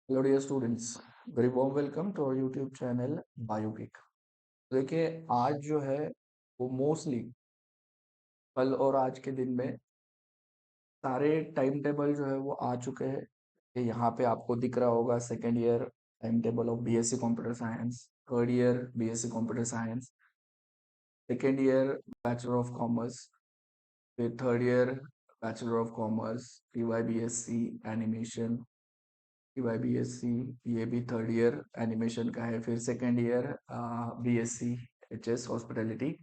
Hello dear students, very warm welcome to our YouTube channel Biopic. देखिए, आज जो है वो मोस्टली कल और आज के दिन में सारे टाइम टेबल जो है वो आ चुके हैं। ये यहाँ पे आपको दिख रहा होगा second year time table of BSc computer science, third year BSc computer science, second year bachelor of commerce, फिर third year bachelor of commerce, PY BSc animation, PY BSc, ये भी थर्ड ईयर एनिमेशन का है। फिर second year BSc HS hospitality.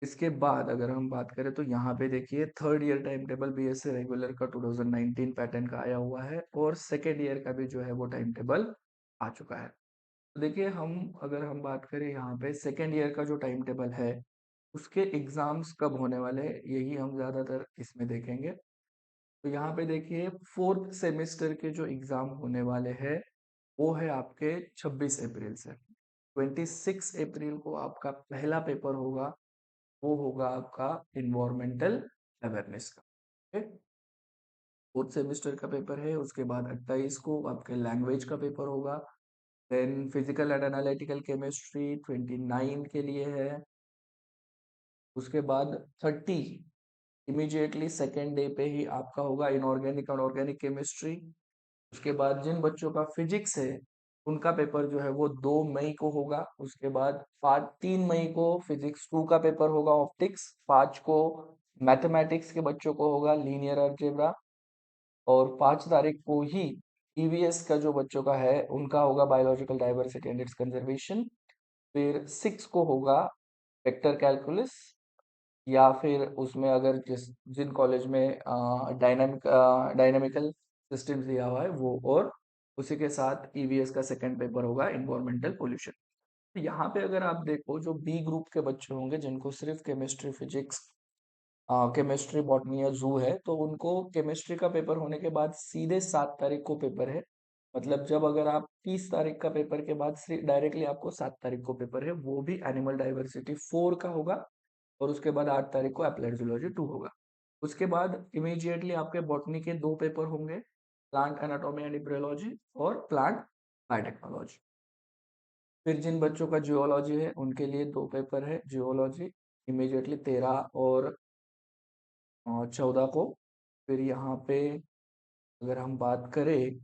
इसके बाद अगर हम बात करें तो यहाँ पे देखिए third year time table BSc regular का 2019 पैटर्न का आया हुआ है और सेकेंड ईयर का भी जो है वो टाइम टेबल आ चुका है। तो देखिए, अगर हम बात करें यहाँ पे सेकेंड ईयर का जो टाइम टेबल है उसके एग्जाम्स कब होने वाले हैं, यही हम ज्यादातर इसमें देखेंगे। तो यहाँ पे देखिए फोर्थ सेमेस्टर के जो एग्जाम होने वाले हैं वो है आपके 26 अप्रैल से। 26 अप्रैल को आपका पहला पेपर होगा, वो होगा आपका इन्वायरमेंटल अवेयरनेस का। ठीक है, फोर्थ सेमेस्टर का पेपर है। उसके बाद 28 को आपके लैंग्वेज का पेपर होगा। Then physical and analytical chemistry 29 के लिए है। उसके बाद 30 इमीडिएटली सेकेंड डे पे ही आपका होगा इनऑर्गेनिक और ऑर्गेनिक केमिस्ट्री। उसके बाद जिन बच्चों का फिजिक्स है उनका पेपर जो है वो 2 मई को होगा। उसके बाद 3 मई को फिजिक्स 2 का पेपर होगा ऑप्टिक्स। 5 को मैथमेटिक्स के बच्चों को होगा लीनियर अलजेब्रा। और 5 तारीख को ही ईवीएस का जो बच्चों का है उनका होगा biological diversity and it's conservation. फिर 6 को होगा वेक्टर कैलकुलस, या फिर उसमें अगर जिन कॉलेज में डायनामिकल सिस्टम्स दिया हुआ है वो, और उसी के साथ ईवीएस का सेकंड पेपर होगा इन्वायरमेंटल पोल्यूशन। तो यहाँ पे अगर आप देखो जो बी ग्रुप के बच्चे होंगे जिनको सिर्फ केमिस्ट्री फिजिक्स, केमिस्ट्री बॉटनी या जू है, तो उनको केमिस्ट्री का पेपर होने के बाद सीधे 7 तारीख को पेपर है। मतलब जब अगर आप 30 तारीख का पेपर के बाद डायरेक्टली आपको 7 तारीख को पेपर है, वो भी एनिमल डाइवर्सिटी 4 का होगा। और उसके बाद 8 तारीख को एप्लाइड जूलॉजी 2 होगा। उसके बाद इमीडिएटली आपके बॉटनी के 2 पेपर होंगे, प्लांट एनाटॉमी एंड एम्ब्रियोलॉजी और प्लांट बायोटेक्नोलॉजी। फिर जिन बच्चों का जियोलॉजी है उनके लिए 2 पेपर है जियोलॉजी, इमीडिएटली 13 और 14 को। फिर यहाँ पे अगर हम बात करें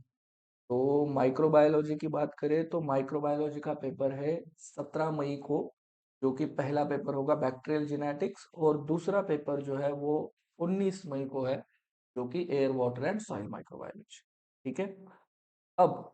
तो माइक्रोबायोलॉजी की बात करें तो माइक्रोबायोलॉजी का पेपर है 17 मई को, जो कि पहला पेपर होगा बैक्टीरियल जेनेटिक्स, और दूसरा पेपर जो है वो 19 मई को है, जो कि air water and soil microbiology. ठीक है। अब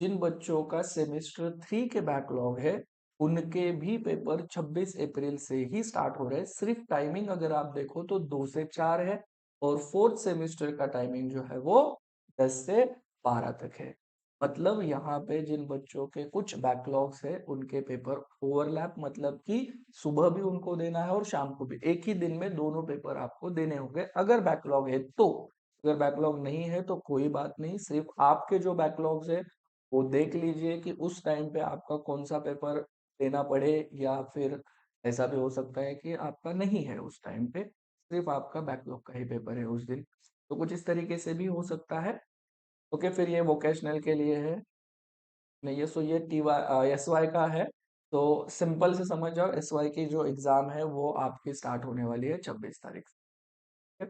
जिन बच्चों का सेमेस्टर 3 के बैकलॉग है उनके भी पेपर 26 अप्रैल से ही स्टार्ट हो रहे हैं। सिर्फ टाइमिंग अगर आप देखो तो 2 से 4 है, और फोर्थ सेमेस्टर का टाइमिंग जो है वो 10 से 12 तक है। मतलब यहाँ पे जिन बच्चों के कुछ बैकलॉग्स है उनके पेपर ओवरलैप, मतलब कि सुबह भी उनको देना है और शाम को भी, एक ही दिन में दोनों पेपर आपको देने होंगे अगर बैकलॉग है तो। अगर बैकलॉग नहीं है तो कोई बात नहीं, सिर्फ आपके जो बैकलॉग्स है वो देख लीजिए कि उस टाइम पे आपका कौन सा पेपर देना पड़े, या फिर ऐसा भी हो सकता है कि आपका नहीं है उस टाइम पे, सिर्फ आपका बैकलॉग का ही पेपर है उस दिन। तो कुछ इस तरीके से भी हो सकता है। ओके, फिर ये वोकेशनल के लिए है। नहीं, ये सो ये टी वाई एस वाई का है। तो सिंपल से समझ जाओ, एस वाई की जो एग्जाम है वो आपकी स्टार्ट होने वाली है 26 तारीख से।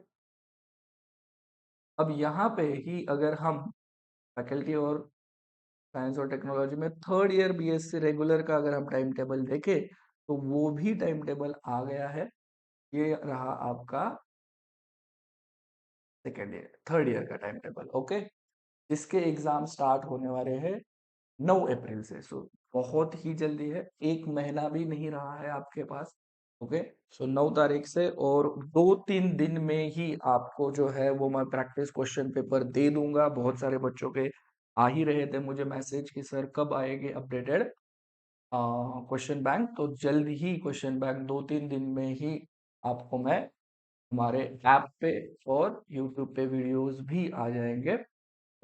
अब यहाँ पे ही अगर हम फैकल्टी और साइंस और टेक्नोलॉजी में थर्ड ईयर बीएससी रेगुलर का अगर हम टाइम टेबल देखें तो वो भी टाइम टेबल आ गया है। ये रहा आपका सेकेंड ईयर थर्ड ईयर का टाइम टेबल। ओके, जिसके एग्जाम स्टार्ट होने वाले हैं 9 अप्रैल से। सो बहुत ही जल्दी है, 1 महीना भी नहीं रहा है आपके पास। ओके, सो 9 तारीख से, और 2-3 दिन में ही आपको जो है वो मैं प्रैक्टिस क्वेश्चन पेपर दे दूंगा। बहुत सारे बच्चों के आ ही रहे थे मुझे मैसेज कि सर कब आएंगे अपडेटेड क्वेश्चन बैंक। तो जल्द ही क्वेश्चन बैंक 2-3 दिन में ही आपको मैं हमारे ऐप पे और यूट्यूब पे वीडियोस भी आ जाएंगे।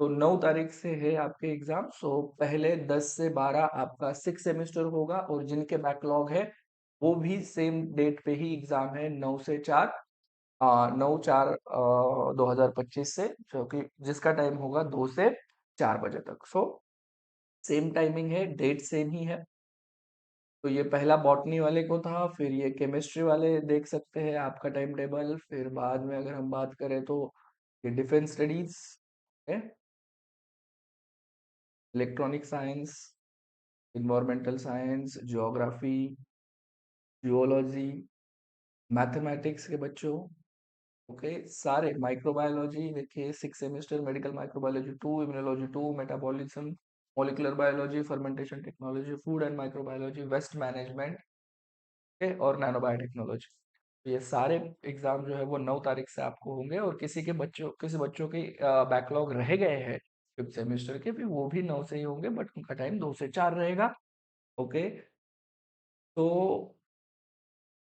तो 9 तारीख से है आपके एग्जाम। सो पहले 10 से 12 आपका 6 सेमेस्टर होगा, और जिनके बैकलॉग है वो भी सेम डेट पे ही एग्जाम है, 9 से 4, 9/4/2025 से, जो कि जिसका टाइम होगा 2 से 4 बजे तक। सो सेम टाइमिंग है, डेट सेम ही है। तो ये पहला बॉटनी वाले को था, फिर ये केमिस्ट्री वाले देख सकते हैं आपका टाइम टेबल। फिर बाद में अगर हम बात करें तो ये डिफेंस स्टडीज है, electronic science, environmental science, geography, geology, mathematics के बच्चों। ओके, सारे माइक्रोबायोलॉजी देखिए 6 semester, medical microbiology 2, immunology 2, metabolism, molecular biology, fermentation technology, food and microbiology, waste management और नैनो बायोटेक्नोलॉजी। तो ये सारे एग्जाम जो है वो 9 तारीख से आपको होंगे, और किसी बच्चों के बैकलॉग रह गए हैं 5th सेमेस्टर के, भी वो भी 9 से ही होंगे, बट उनका टाइम 2 से 4 रहेगा। ओके, तो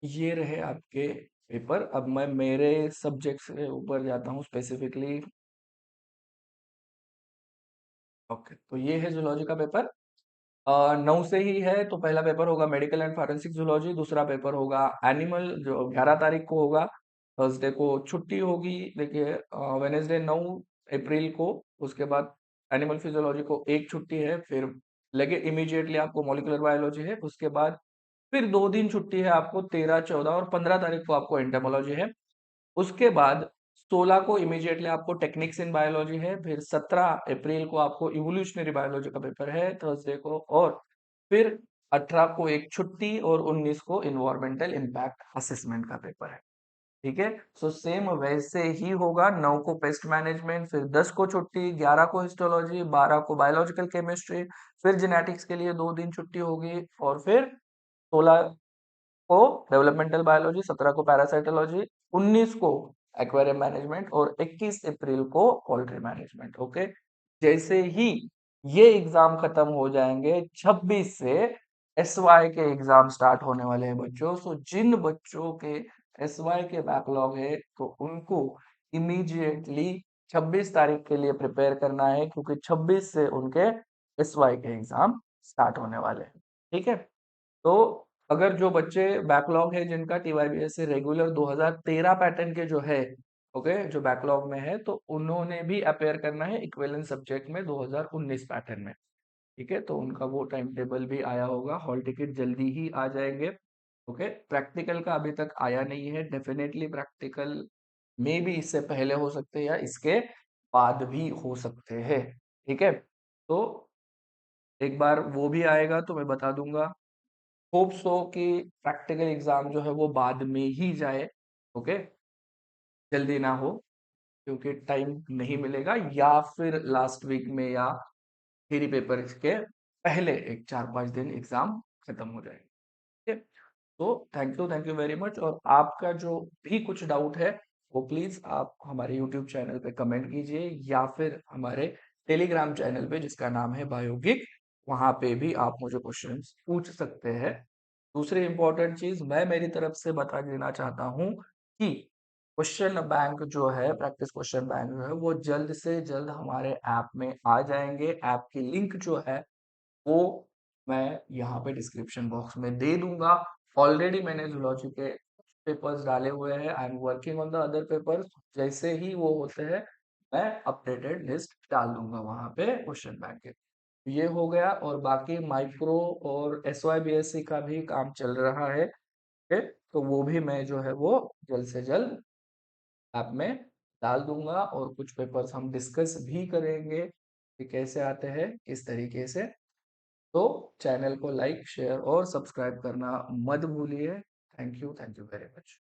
ये रहे आपके पेपर। अब मैं मेरे सब्जेक्ट के ऊपर जाता हूँ स्पेसिफिकली। ओके, तो ये है जूलॉजी का पेपर। 9 से ही है, तो पहला पेपर होगा मेडिकल एंड फॉरेंसिक जूलॉजी, दूसरा पेपर होगा एनिमल जो 11 तारीख को होगा। थर्सडे को छुट्टी होगी, देखिए वेनेसडे 9 अप्रैल को। उसके बाद एनिमल फिजियोलॉजी को एक छुट्टी है, फिर लगे इमीडिएटली आपको मॉलिक्यूलर बायोलॉजी है। उसके बाद फिर 2 दिन छुट्टी है आपको, 13, 14 और 15 तारीख को आपको एंटोमोलॉजी है। उसके बाद 16 को इमीडिएटली आपको टेक्निक्स इन बायोलॉजी है, फिर 17 अप्रैल को आपको इवोल्यूशनरी बायोलॉजी का पेपर है थर्सडे को, और फिर 18 को एक छुट्टी, और 19 को इन्वायरमेंटल इम्पैक्ट असेसमेंट का पेपर है। ठीक है, सो सेम वैसे ही होगा। 9 को पेस्ट मैनेजमेंट, फिर 10 को छुट्टी, 11 को हिस्टोलॉजी, 12 को बायोलॉजिकल केमिस्ट्री, फिर जेनेटिक्स के लिए 2 दिन छुट्टी होगी, और फिर 16 को डेवलपमेंटल बायोलॉजी, 17 को पैरासाइटोलॉजी, 19 को एक्वेरियम मैनेजमेंट, और 21 अप्रैल को पोल्ट्री मैनेजमेंट। ओके, जैसे ही ये एग्जाम खत्म हो जाएंगे, 26 से एसवाई के एग्जाम स्टार्ट होने वाले हैं बच्चों। सो जिन बच्चों के एसवाई के बैकलॉग है, तो उनको इमीडिएटली 26 तारीख के लिए प्रिपेयर करना है, क्योंकि 26 से उनके एसवाई के एग्जाम स्टार्ट होने वाले हैं। ठीक है, तो अगर जो बच्चे बैकलॉग है जिनका टीवाईबीएस से रेगुलर 2013 पैटर्न के जो है, ओके, जो बैकलॉग में है, तो उन्होंने भी अपेयर करना है इक्विवेलेंट सब्जेक्ट में 2019 पैटर्न में। ठीक है, तो उनका वो टाइम टेबल भी आया होगा, हॉल टिकट जल्दी ही आ जाएंगे। ओके, प्रैक्टिकल का अभी तक आया नहीं है, डेफिनेटली प्रैक्टिकल में भी इससे पहले हो सकते हैं या इसके बाद भी हो सकते हैं। ठीक है, तो एक बार वो भी आएगा तो मैं बता दूंगा। होप सो कि प्रैक्टिकल एग्जाम जो है वो बाद में ही जाए। ओके, जल्दी ना हो, क्योंकि टाइम नहीं मिलेगा, या फिर लास्ट वीक में या थ्योरी पेपर के पहले एक 4-5 दिन एग्जाम खत्म हो जाएगा। ठीक है, तो थैंक यू वेरी मच। और आपका जो भी कुछ डाउट है, वो प्लीज आप हमारे यूट्यूब चैनल पे कमेंट कीजिए, या फिर हमारे टेलीग्राम चैनल पे जिसका नाम है बायोगिक, वहां पे भी आप मुझे क्वेश्चंस पूछ सकते हैं। दूसरी इंपॉर्टेंट चीज मैं मेरी तरफ से बता देना चाहता हूँ कि क्वेश्चन बैंक जो है, प्रैक्टिस क्वेश्चन बैंक जो है, वो जल्द से जल्द हमारे ऐप में आ जाएंगे। ऐप की लिंक जो है वो मैं यहाँ पे डिस्क्रिप्शन बॉक्स में दे दूंगा। ऑलरेडी मैंने जूलॉजी के पेपर्स डाले हुए हैं, I am working on the other papers. जैसे ही वो होते हैं, मैं अपडेटेड लिस्ट डाल दूंगा वहां पे क्वेश्चन बैंक के। ये हो गया, और बाकी माइक्रो और S Y B S C का भी काम चल रहा है। ठीक है, तो वो भी मैं जो है वो जल्द से जल्द ऐप में डाल दूंगा, और कुछ पेपर्स हम डिस्कस भी करेंगे कि कैसे आते हैं, किस तरीके से। तो चैनल को लाइक, शेयर और सब्सक्राइब करना मत भूलिए। Thank you very much.